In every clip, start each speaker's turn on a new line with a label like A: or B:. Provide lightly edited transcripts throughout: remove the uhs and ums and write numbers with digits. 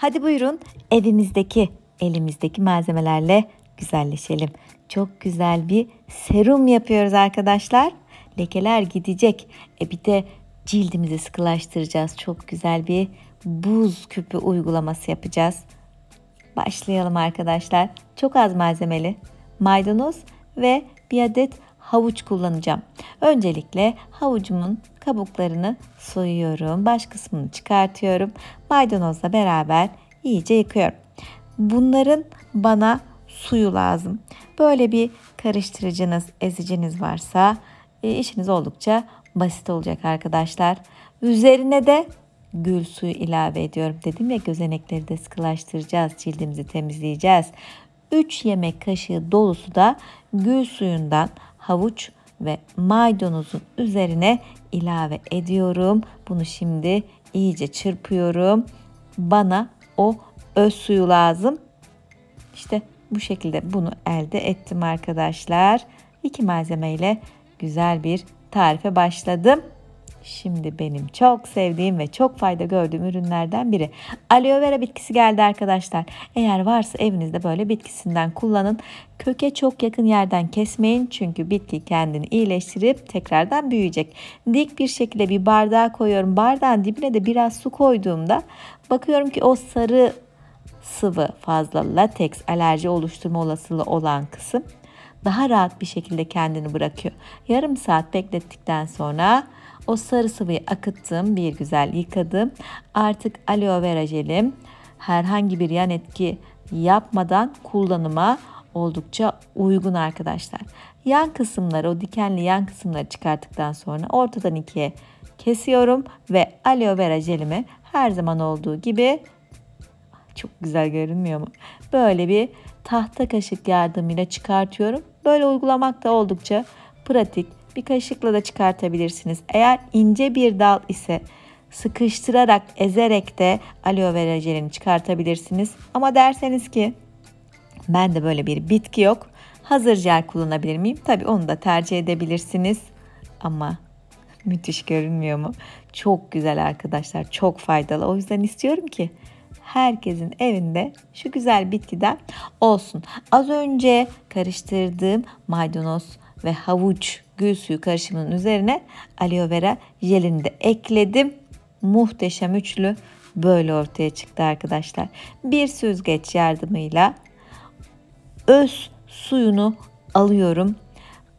A: Hadi buyurun elimizdeki malzemelerle güzelleşelim. Çok güzel bir serum yapıyoruz arkadaşlar. Lekeler gidecek. Bir de cildimizi sıkılaştıracağız. Çok güzel bir buz küpü uygulaması yapacağız. Başlayalım arkadaşlar. Çok az malzemeli. Maydanoz ve bir adet havuç kullanacağım. Öncelikle havucumun kabuklarını soyuyorum. Baş kısmını çıkartıyorum. Maydanozla beraber iyice yıkıyorum. Bunların bana suyu lazım. Böyle bir karıştırıcınız, eziciniz varsa işiniz oldukça basit olacak arkadaşlar. Üzerine de gül suyu ilave ediyorum. Dedim ya, gözenekleri de sıkılaştıracağız, cildimizi temizleyeceğiz. 3 yemek kaşığı dolusu da gül suyundan havuç ve maydanozun üzerine ilave ediyorum. Bunu şimdi iyice çırpıyorum. Bana o öz suyu lazım. İşte bu şekilde bunu elde ettim arkadaşlar. 2 malzemeyle güzel bir tarife başladım. Şimdi benim çok sevdiğim ve çok fayda gördüğüm ürünlerden biri. Aloe vera bitkisi geldi arkadaşlar. Eğer varsa evinizde böyle bitkisinden kullanın. Köke çok yakın yerden kesmeyin. Çünkü bitki kendini iyileştirip tekrardan büyüyecek. Dik bir şekilde bir bardağa koyuyorum. Bardağın dibine de biraz su koyduğumda bakıyorum ki o sarı sıvı, fazla lateks, alerji oluşturma olasılığı olan kısım daha rahat bir şekilde kendini bırakıyor. Yarım saat beklettikten sonra o sarı sıvıyı akıttım, bir güzel yıkadım. Artık aloe vera jelim herhangi bir yan etki yapmadan kullanıma oldukça uygun arkadaşlar. Yan kısımları, o dikenli yan kısımları çıkarttıktan sonra ortadan ikiye kesiyorum ve aloe vera jelimi her zaman olduğu gibi, çok güzel görünmüyor mu? Böyle bir tahta kaşık yardımıyla çıkartıyorum. Böyle uygulamak da oldukça pratik. Bir kaşıkla da çıkartabilirsiniz. Eğer ince bir dal ise sıkıştırarak, ezerek de aloe vera jelini çıkartabilirsiniz. Ama derseniz ki ben de böyle bir bitki yok, hazır jel kullanabilir miyim? Tabii onu da tercih edebilirsiniz. Ama müthiş görünmüyor mu? Çok güzel arkadaşlar, çok faydalı. O yüzden istiyorum ki herkesin evinde şu güzel bitkiden olsun. Az önce karıştırdığım maydanoz ve havuç gül suyu karışımının üzerine aloe vera jelini de ekledim. Muhteşem üçlü böyle ortaya çıktı arkadaşlar. Bir süzgeç yardımıyla öz suyunu alıyorum.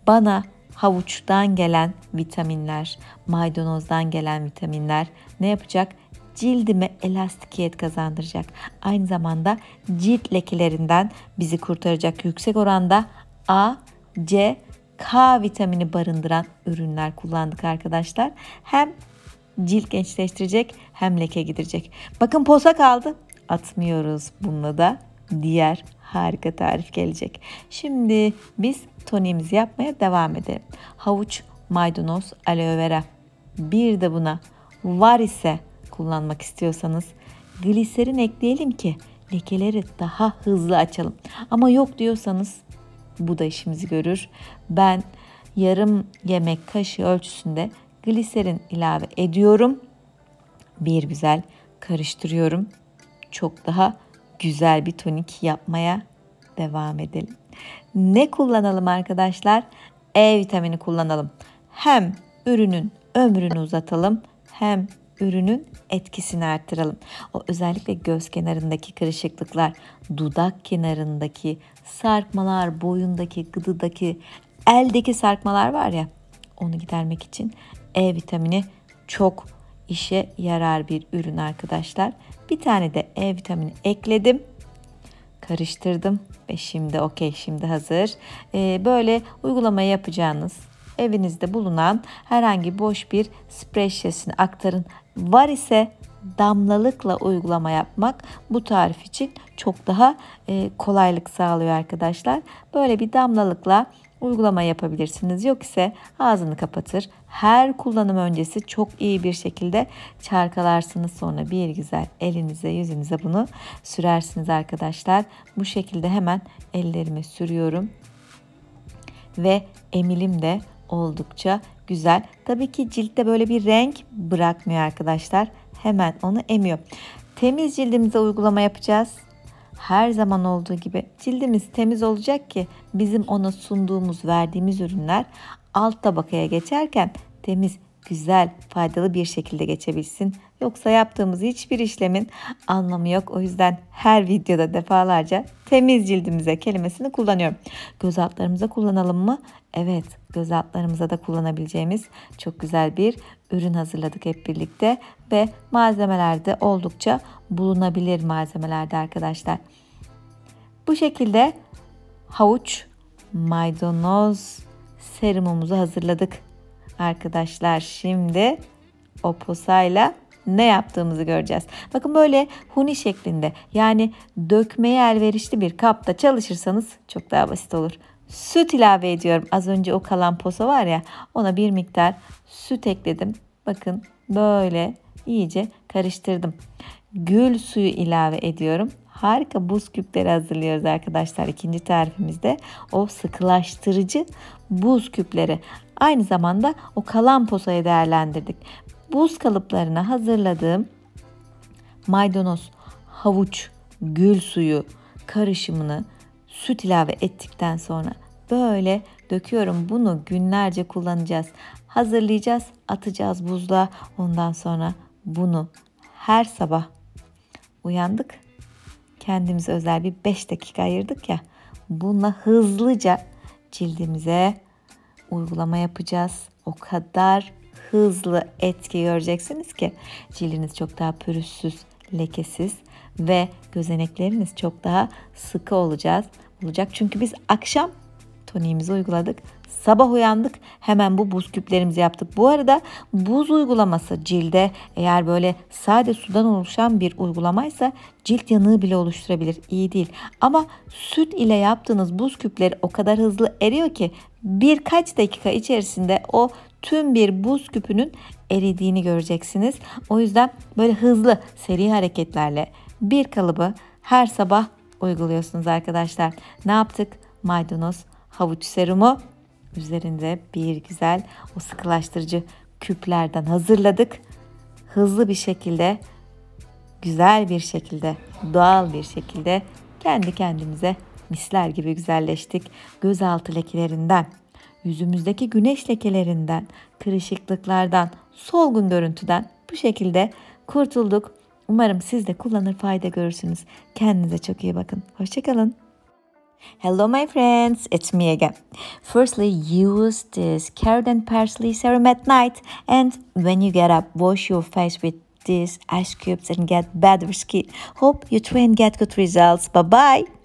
A: Bana havuçtan gelen vitaminler, maydanozdan gelen vitaminler ne yapacak? Cildime elastikiyet kazandıracak. Aynı zamanda cilt lekelerinden bizi kurtaracak yüksek oranda A, C, K vitamini barındıran ürünler kullandık arkadaşlar. Hem cilt gençleştirecek hem leke giderecek. Bakın posa kaldı. Atmıyoruz. Bununla da diğer harika tarif gelecek. Şimdi biz toniğimizi yapmaya devam edelim. Havuç, maydanoz, aloe vera. Bir de buna var ise kullanmak istiyorsanız gliserin ekleyelim ki lekeleri daha hızlı açalım. Ama yok diyorsanız bu da işimizi görür. Ben yarım yemek kaşığı ölçüsünde gliserin ilave ediyorum. Bir güzel karıştırıyorum. Çok daha güzel bir tonik yapmaya devam edelim. Ne kullanalım arkadaşlar? E vitamini kullanalım. Hem ürünün ömrünü uzatalım, hem ürünün etkisini arttıralım. O özellikle göz kenarındaki kırışıklıklar, dudak kenarındaki sarkmalar, boyundaki, gıdıdaki, eldeki sarkmalar var ya, onu gidermek için E vitamini çok işe yarar bir ürün arkadaşlar. Bir tane de E vitamini ekledim. Karıştırdım ve şimdi okey, şimdi hazır. Böyle uygulamayı yapacağınız evinizde bulunan herhangi boş bir sprey şişesine aktarın. Var ise damlalıkla uygulama yapmak bu tarif için çok daha kolaylık sağlıyor arkadaşlar. Böyle bir damlalıkla uygulama yapabilirsiniz. Yok ise ağzını kapatır. Her kullanım öncesi çok iyi bir şekilde çalkalarsınız. Sonra bir güzel elinize, yüzünüze bunu sürersiniz arkadaşlar. Bu şekilde hemen ellerime sürüyorum. Ve emilim de oldukça güzel. Tabii ki ciltte böyle bir renk bırakmıyor arkadaşlar. Hemen onu emiyor. temiz cildimize uygulama yapacağız. Her zaman olduğu gibi cildimiz temiz olacak ki bizim ona sunduğumuz, verdiğimiz ürünler alt tabakaya geçerken temiz, güzel, faydalı bir şekilde geçebilsin. Yoksa yaptığımız hiçbir işlemin anlamı yok. O yüzden her videoda defalarca temiz cildimize kelimesini kullanıyorum. Göz altlarımıza kullanalım mı? Evet, göz altlarımıza da kullanabileceğimiz çok güzel bir ürün hazırladık hep birlikte ve malzemelerde oldukça bulunabilir malzemelerde arkadaşlar. Bu şekilde havuç, maydanoz serumumuzu hazırladık. Arkadaşlar şimdi o posayla ne yaptığımızı göreceğiz. Bakın böyle huni şeklinde, yani dökmeye elverişli bir kapta çalışırsanız çok daha basit olur. Süt ilave ediyorum. Az önce o kalan posa var ya, ona bir miktar süt ekledim. Bakın böyle iyice karıştırdım. Gül suyu ilave ediyorum. Harika buz küpleri hazırlıyoruz arkadaşlar. İkinci tarifimizde o sıkılaştırıcı buz küpleri. Aynı zamanda o kalan posayı değerlendirdik. Buz kalıplarına hazırladığım maydanoz, havuç, gül suyu karışımını süt ilave ettikten sonra böyle döküyorum. Bunu günlerce kullanacağız. Hazırlayacağız, atacağız buzluğa. Ondan sonra bunu her sabah uyandık. Kendimize özel bir 5 dakika ayırdık ya. Bununla hızlıca cildimize uygulama yapacağız. O kadar hızlı etki göreceksiniz ki cildiniz çok daha pürüzsüz, lekesiz ve gözenekleriniz çok daha sıkı olacak. Çünkü biz akşam toniğimizi uyguladık. Sabah uyandık, hemen bu buz küplerimizi yaptık. Bu arada buz uygulaması cilde eğer böyle sade sudan oluşan bir uygulamaysa cilt yanığı bile oluşturabilir. İyi değil. Ama süt ile yaptığınız buz küpleri o kadar hızlı eriyor ki birkaç dakika içerisinde o tüm bir buz küpünün eridiğini göreceksiniz. O yüzden böyle hızlı, seri hareketlerle bir kalıbı her sabah uyguluyorsunuz arkadaşlar. Ne yaptık? Maydanoz, havuç serumu üzerinde bir güzel o sıkılaştırıcı küplerden hazırladık. Hızlı bir şekilde, güzel bir şekilde, doğal bir şekilde kendi kendimize misler gibi güzelleştik. Gözaltı lekelerinden, yüzümüzdeki güneş lekelerinden, kırışıklıklardan, solgun görüntüden bu şekilde kurtulduk. Umarım siz de kullanır, fayda görürsünüz. Kendinize çok iyi bakın. Hoşçakalın. Hello my friends, it's me again. Firstly, use this carrot and parsley serum at night, and when you get up, wash your face with these ice cubes and get better skin. Hope you try and get good results. Bye bye.